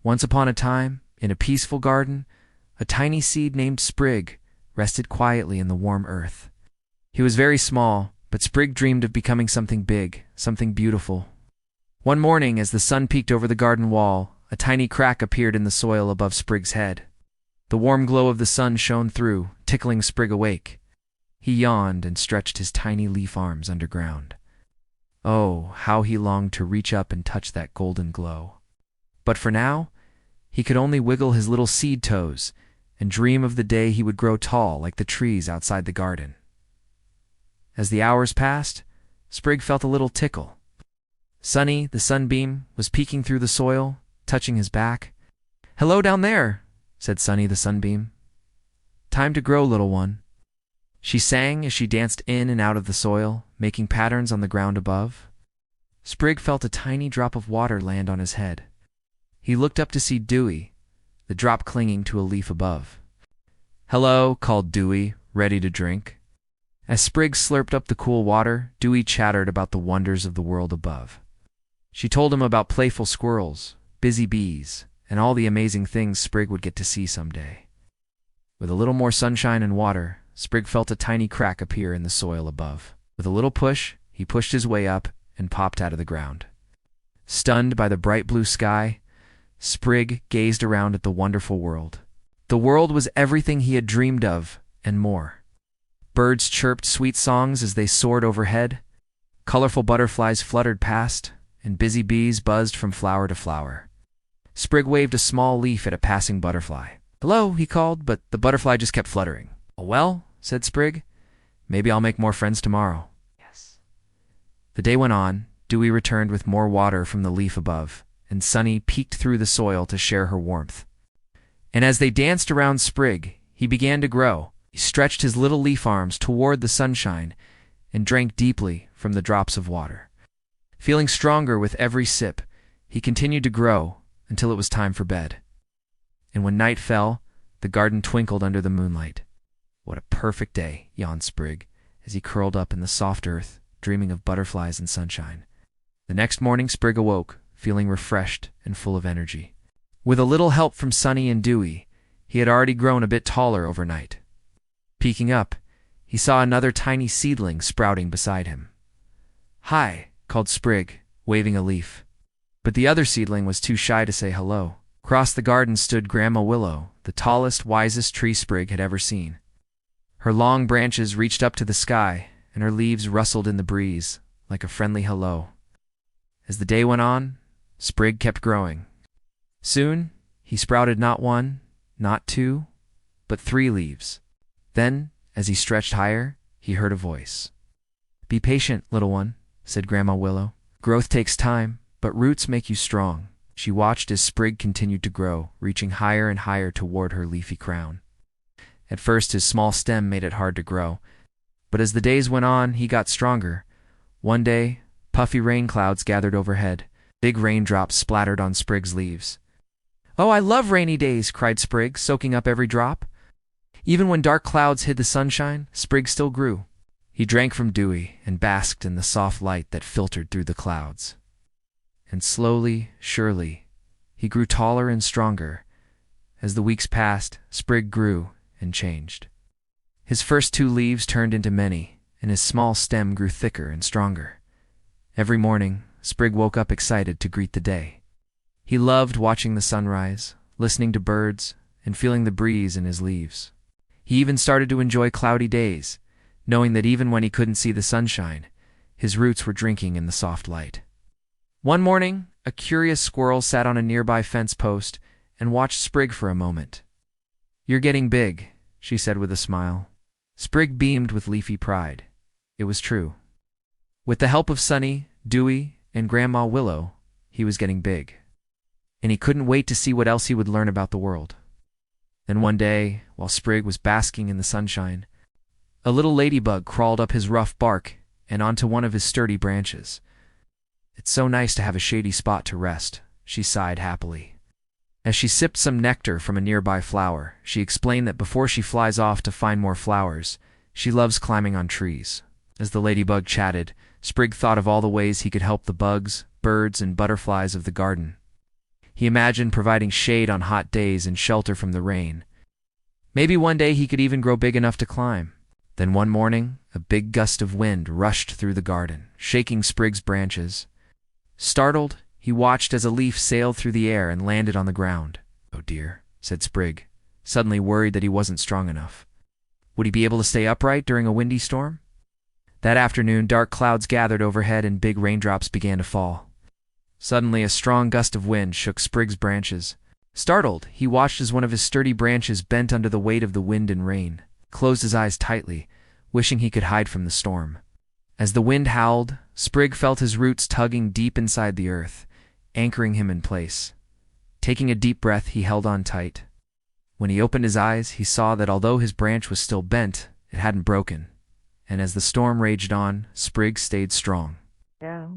Once upon a time, in a peaceful garden, a tiny seed named Sprig rested quietly in the warm earth. He was very small, but Sprig dreamed of becoming something big, something beautiful. One morning, as the sun peeked over the garden wall, a tiny crack appeared in the soil above Sprig's head. The warm glow of the sun shone through, tickling Sprig awake. He yawned and stretched his tiny leaf arms underground. Oh, how he longed to reach up and touch that golden glow. But for now, he could only wiggle his little seed toes and dream of the day he would grow tall like the trees outside the garden. As the hours passed, Sprig felt a little tickle. Sunny, the sunbeam, was peeking through the soil, touching his back. "Hello down there," said Sunny the sunbeam. "Time to grow, little one," she sang as she danced in and out of the soil, making patterns on the ground above. Sprig felt a tiny drop of water land on his head. He looked up to see Dewey, the drop clinging to a leaf above. "Hello," called Dewey, ready to drink. As Sprig slurped up the cool water, Dewey chattered about the wonders of the world above. She told him about playful squirrels, busy bees, and all the amazing things Sprig would get to see someday. With a little more sunshine and water, Sprig felt a tiny crack appear in the soil above. With a little push, he pushed his way up and popped out of the ground. Stunned by the bright blue sky, Sprig gazed around at the wonderful world. The world was everything he had dreamed of, and more. Birds chirped sweet songs as they soared overhead. Colorful butterflies fluttered past, and busy bees buzzed from flower to flower. Sprig waved a small leaf at a passing butterfly. "Hello," he called, but the butterfly just kept fluttering. "Oh, well," said Sprig, "maybe I'll make more friends tomorrow." Yes. The day went on. Dewey returned with more water from the leaf above, and Sunny peeked through the soil to share her warmth. And as they danced around Sprig, he began to grow. He stretched his little leaf arms toward the sunshine and drank deeply from the drops of water. Feeling stronger with every sip, he continued to grow until it was time for bed. And when night fell, the garden twinkled under the moonlight. "What a perfect day," yawned Sprig, as he curled up in the soft earth, dreaming of butterflies and sunshine. The next morning, Sprig awoke, feeling refreshed and full of energy. With a little help from Sunny and Dewey, he had already grown a bit taller overnight. Peeking up, he saw another tiny seedling sprouting beside him. "Hi," called Sprig, waving a leaf. But the other seedling was too shy to say hello. Across the garden stood Grandma Willow, the tallest, wisest tree Sprig had ever seen. Her long branches reached up to the sky, and her leaves rustled in the breeze, like a friendly hello. As the day went on, Sprig kept growing. Soon, he sprouted not one, not two, but 3 leaves. Then, as he stretched higher, he heard a voice. "Be patient, little one," said Grandma Willow. "Growth takes time, but roots make you strong." She watched as Sprig continued to grow, reaching higher and higher toward her leafy crown. At first, his small stem made it hard to grow, but as the days went on, he got stronger. One day, puffy rain clouds gathered overhead. Big raindrops splattered on Sprig's leaves. "Oh, I love rainy days," cried Sprig, soaking up every drop. Even when dark clouds hid the sunshine, Sprig still grew. He drank from Dewey and basked in the soft light that filtered through the clouds. And slowly, surely, he grew taller and stronger. As the weeks passed, Sprig grew and changed. His first 2 leaves turned into many, and his small stem grew thicker and stronger. Every morning, Sprig woke up excited to greet the day. He loved watching the sunrise, listening to birds, and feeling the breeze in his leaves. He even started to enjoy cloudy days, knowing that even when he couldn't see the sunshine, his roots were drinking in the soft light. One morning, a curious squirrel sat on a nearby fence post and watched Sprig for a moment. "You're getting big," she said with a smile. Sprig beamed with leafy pride. It was true. With the help of Sunny, Dewey, and Grandma Willow, he was getting big. And he couldn't wait to see what else he would learn about the world. Then one day, while Sprig was basking in the sunshine, a little ladybug crawled up his rough bark and onto one of his sturdy branches. "It's so nice to have a shady spot to rest," she sighed happily. As she sipped some nectar from a nearby flower, she explained that before she flies off to find more flowers, she loves climbing on trees. As the ladybug chatted, Sprig thought of all the ways he could help the bugs, birds, and butterflies of the garden. He imagined providing shade on hot days and shelter from the rain. Maybe one day he could even grow big enough to climb. Then one morning, a big gust of wind rushed through the garden, shaking Sprig's branches. Startled, he watched as a leaf sailed through the air and landed on the ground. "Oh dear," said Sprig, suddenly worried that he wasn't strong enough. Would he be able to stay upright during a windy storm? That afternoon, dark clouds gathered overhead and big raindrops began to fall. Suddenly, a strong gust of wind shook Sprig's branches. Startled, he watched as one of his sturdy branches bent under the weight of the wind and rain, closed his eyes tightly, wishing he could hide from the storm. As the wind howled, Sprig felt his roots tugging deep inside the earth, anchoring him in place. Taking a deep breath, he held on tight. When he opened his eyes, he saw that although his branch was still bent, it hadn't broken. And as the storm raged on, Sprig stayed strong. Yeah.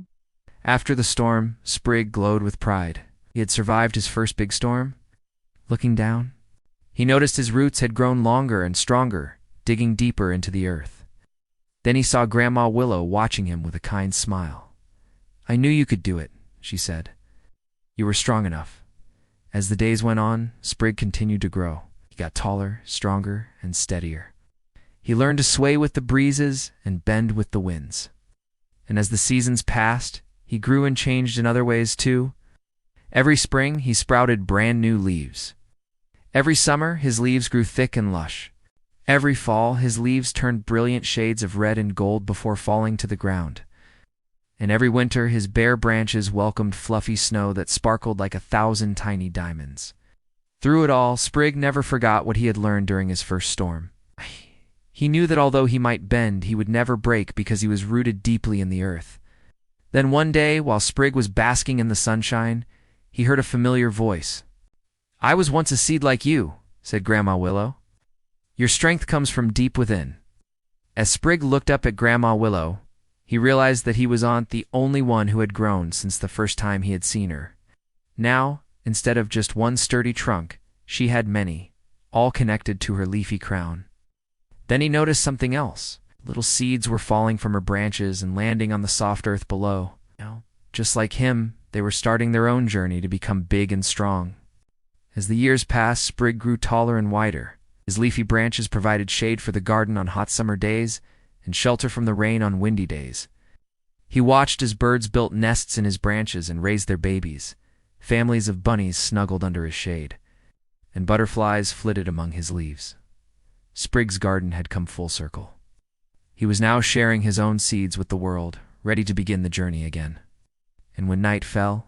After the storm, Sprig glowed with pride. He had survived his first big storm. Looking down, he noticed his roots had grown longer and stronger, digging deeper into the earth. Then he saw Grandma Willow watching him with a kind smile. "I knew you could do it," she said. "You were strong enough." As the days went on, Sprig continued to grow. He got taller, stronger, and steadier. He learned to sway with the breezes and bend with the winds. And as the seasons passed, he grew and changed in other ways too. Every spring, he sprouted brand new leaves. Every summer, his leaves grew thick and lush. Every fall, his leaves turned brilliant shades of red and gold before falling to the ground. And every winter, his bare branches welcomed fluffy snow that sparkled like 1,000 tiny diamonds. Through it all, Sprig never forgot what he had learned during his first storm. He knew that although he might bend, he would never break because he was rooted deeply in the earth. Then one day, while Sprig was basking in the sunshine, he heard a familiar voice. "I was once a seed like you," said Grandma Willow. "Your strength comes from deep within." As Sprig looked up at Grandma Willow, he realized that he wasn't the only one who had grown since the first time he had seen her. Now, instead of just one sturdy trunk, she had many, all connected to her leafy crown. Then he noticed something else. Little seeds were falling from her branches and landing on the soft earth below. Just like him, they were starting their own journey to become big and strong. As the years passed, Sprig grew taller and wider. His leafy branches provided shade for the garden on hot summer days and shelter from the rain on windy days. He watched as birds built nests in his branches and raised their babies. Families of bunnies snuggled under his shade, and butterflies flitted among his leaves. Sprig's garden had come full circle. He was now sharing his own seeds with the world, ready to begin the journey again. And when night fell,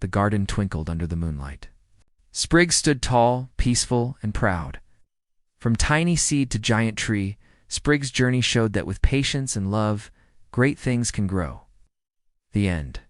the garden twinkled under the moonlight. Sprig stood tall, peaceful, and proud. From tiny seed to giant tree, Sprig's journey showed that with patience and love, great things can grow. The end.